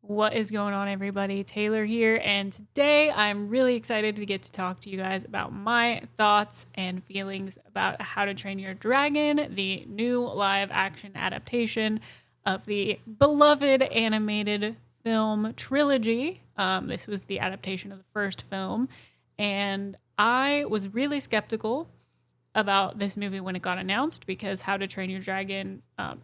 What is going on, everybody? Taylor here, and today I'm really excited to get to talk to you guys about my thoughts and feelings about How to Train Your Dragon, the new live action adaptation of the beloved animated film trilogy. This was the adaptation of the first film, and I was really skeptical about this movie when it got announced because How to Train Your Dragon,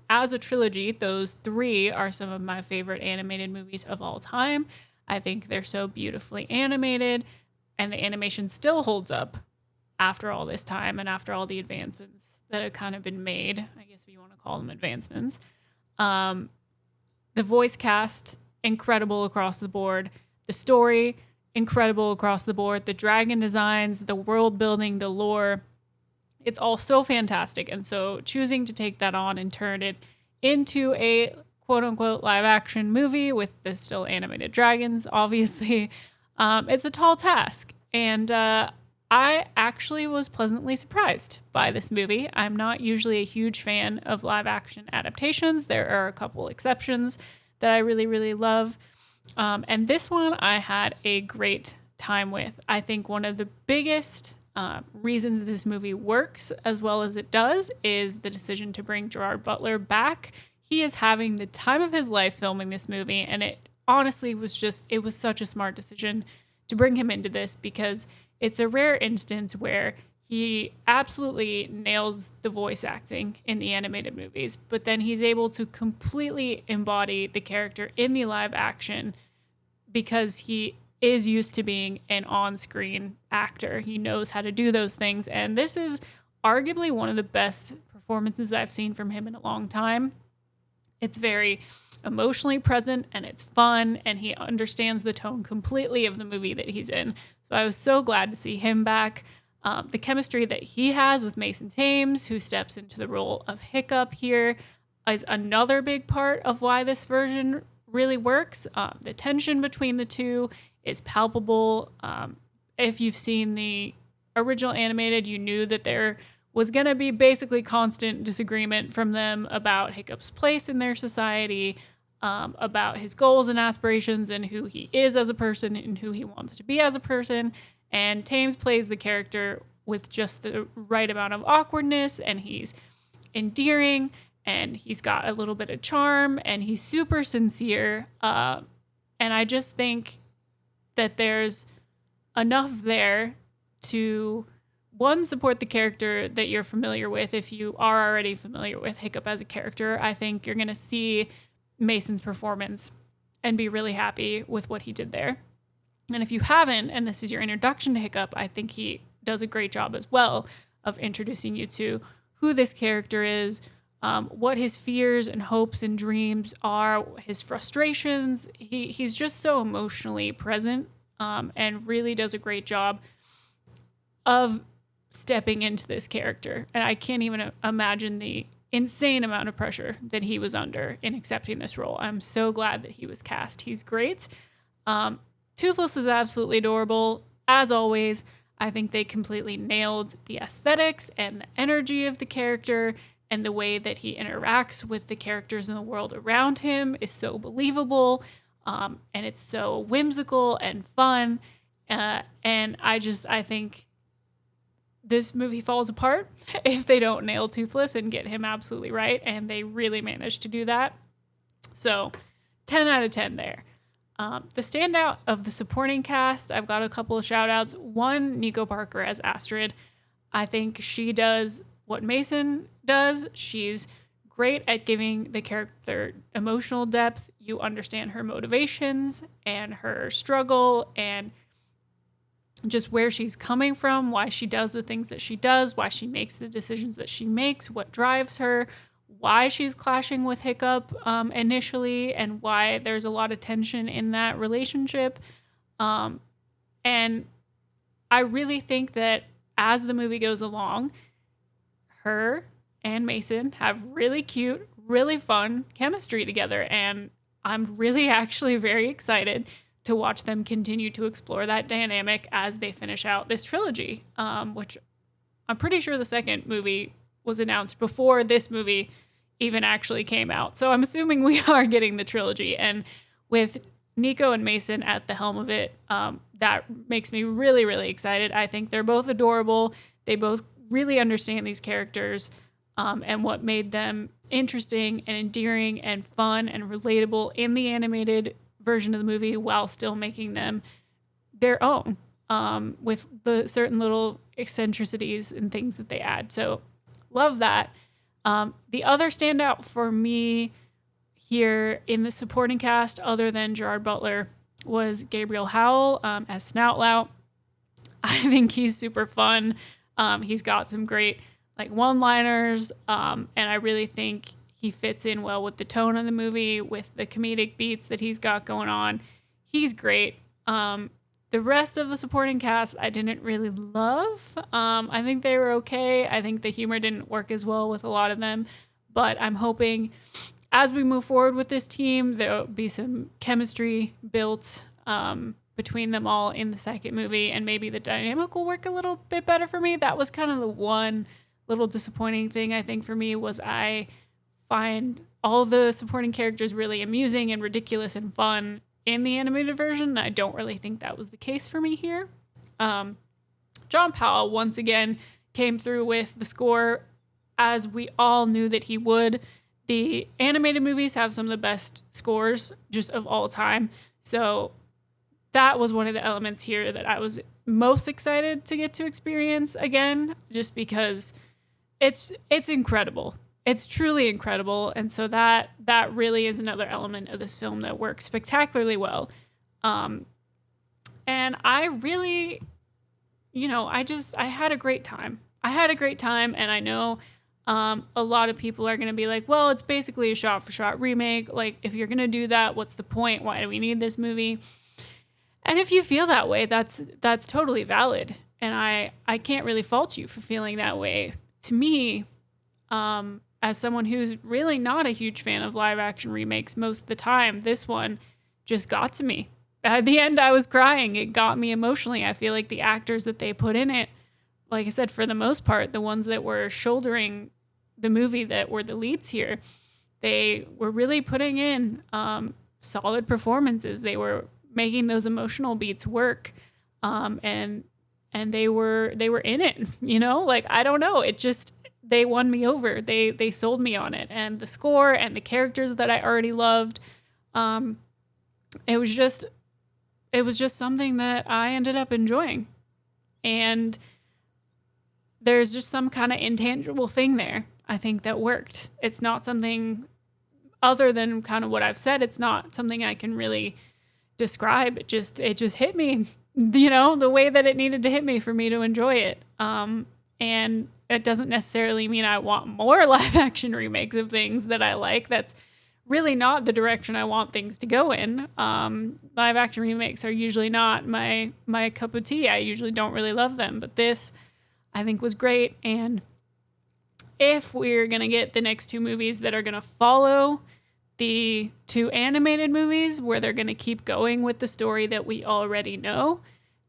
as a trilogy, those three are some of my favorite animated movies of all time. I think they're so beautifully animated, and the animation still holds up after all this time and after all the advancements that have kind of been made. I guess if you want to call them advancements. The voice cast, incredible across the board. The story, incredible across the board. The dragon designs, the world building, the lore, it's all so fantastic. And so choosing to take that on and turn it into a quote unquote live action movie with the still animated dragons, obviously, it's a tall task. And I actually was pleasantly surprised by this movie. I'm not usually a huge fan of live action adaptations. There are a couple exceptions that I really, really love. And this one I had a great time with. I think one of the biggest reasons this movie works as well as it does is the decision to bring Gerard Butler back. He is having the time of his life filming this movie, and it honestly it was such a smart decision to bring him into this because it's a rare instance where he absolutely nails the voice acting in the animated movies, but then he's able to completely embody the character in the live action because he is used to being an on-screen actor. He knows how to do those things. And this is arguably one of the best performances I've seen from him in a long time. It's very emotionally present and it's fun, and he understands the tone completely of the movie that he's in. So I was so glad to see him back. The chemistry that he has with Mason Thames, who steps into the role of Hiccup here, is another big part of why this version really works. The tension between the two is palpable. If you've seen the original animated, you knew that there was going to be basically constant disagreement from them about Hiccup's place in their society, about his goals and aspirations and who he is as a person and who he wants to be as a person. And Thames plays the character with just the right amount of awkwardness, and he's endearing, and he's got a little bit of charm, and he's super sincere. And I just think that there's enough there to, one, support the character that you're familiar with. If you are already familiar with Hiccup as a character, I think you're going to see Mason's performance and be really happy with what he did there. And if you haven't, and this is your introduction to Hiccup, I think he does a great job as well of introducing you to who this character is, what his fears and hopes and dreams are, his frustrations. He's just so emotionally present, and really does a great job of stepping into this character. And I can't even imagine the insane amount of pressure that he was under in accepting this role. I'm so glad that he was cast. He's great. Toothless is absolutely adorable. As always, I think they completely nailed the aesthetics and the energy of the character, and the way that he interacts with the characters in the world around him is so believable, and it's so whimsical and fun. And I think this movie falls apart if they don't nail Toothless and get him absolutely right, and they really managed to do that. So 10 out of 10 there. The standout of the supporting cast, I've got a couple of shout outs. One, Nico Parker as Astrid. I think she does what Mason does. She's great at giving the character emotional depth. You understand her motivations and her struggle and just where she's coming from, why she does the things that she does, why she makes the decisions that she makes, what drives her, why she's clashing with Hiccup initially, and why there's a lot of tension in that relationship. And I really think that as the movie goes along, her and Mason have really cute, really fun chemistry together. And I'm really actually very excited to watch them continue to explore that dynamic as they finish out this trilogy, which I'm pretty sure the second movie was announced before this movie even actually came out. So I'm assuming we are getting the trilogy. And with Nico and Mason at the helm of it, that makes me really, really excited. I think they're both adorable. They both really understand these characters, and what made them interesting and endearing and fun and relatable in the animated version of the movie while still making them their own, with the certain little eccentricities and things that they add. So love that. The other standout for me here in the supporting cast, other than Gerard Butler, was Gabriel Howell as Snoutlout. I think he's super fun. He's got some great like one-liners, and I really think he fits in well with the tone of the movie, with the comedic beats that he's got going on. He's great. The rest of the supporting cast I didn't really love. I think they were okay. I think the humor didn't work as well with a lot of them, but I'm hoping as we move forward with this team, there'll be some chemistry built between them all in the second movie, and maybe the dynamic will work a little bit better for me. That was kind of the one little disappointing thing I think for me, was I find all the supporting characters really amusing and ridiculous and fun in the animated version. I don't really think that was the case for me here. John Powell once again came through with the score as we all knew that he would. The animated movies have some of the best scores just of all time. So that was one of the elements here that I was most excited to get to experience again, just because it's incredible. It's truly incredible. And so that really is another element of this film that works spectacularly well. And I really, I had a great time. And I know a lot of people are going to be like, well, it's basically a shot-for-shot remake. Like, if you're going to do that, what's the point? Why do we need this movie? And if you feel that way, that's totally valid. And I can't really fault you for feeling that way. To me, as someone who's really not a huge fan of live-action remakes most of the time, this one just got to me. At the end, I was crying. It got me emotionally. I feel like the actors that they put in it, like I said, for the most part, the ones that were shouldering the movie, that were the leads here, they were really putting in solid performances. They were making those emotional beats work, and they were in it. Like, I don't know. It just, they won me over. They sold me on it, and the score and the characters that I already loved. It was just something that I ended up enjoying, and there's just some kind of intangible thing there, I think, that worked. It's not something other than kind of what I've said. It's not something I can really describe. It just hit me, the way that it needed to hit me for me to enjoy it. And it doesn't necessarily mean I want more live action remakes of things that I like. That's really not the direction I want things to go in. Live action remakes are usually not my cup of tea. I usually don't really love them, but this, I think, was great. And if we're going to get the next two movies that are going to follow the two animated movies, where they're going to keep going with the story that we already know,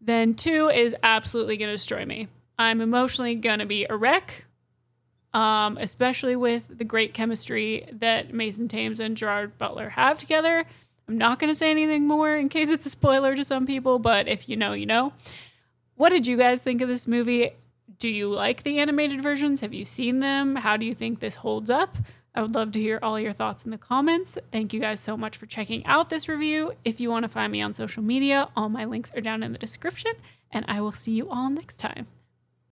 then 2 is absolutely going to destroy me. I'm emotionally going to be a wreck, especially with the great chemistry that Mason Thames and Gerard Butler have together. I'm not going to say anything more in case it's a spoiler to some people, but if you know, you know. What did you guys think of this movie? Do you like the animated versions? Have you seen them? How do you think this holds up? I would love to hear all your thoughts in the comments. Thank you guys so much for checking out this review. If you want to find me on social media, all my links are down in the description, and I will see you all next time.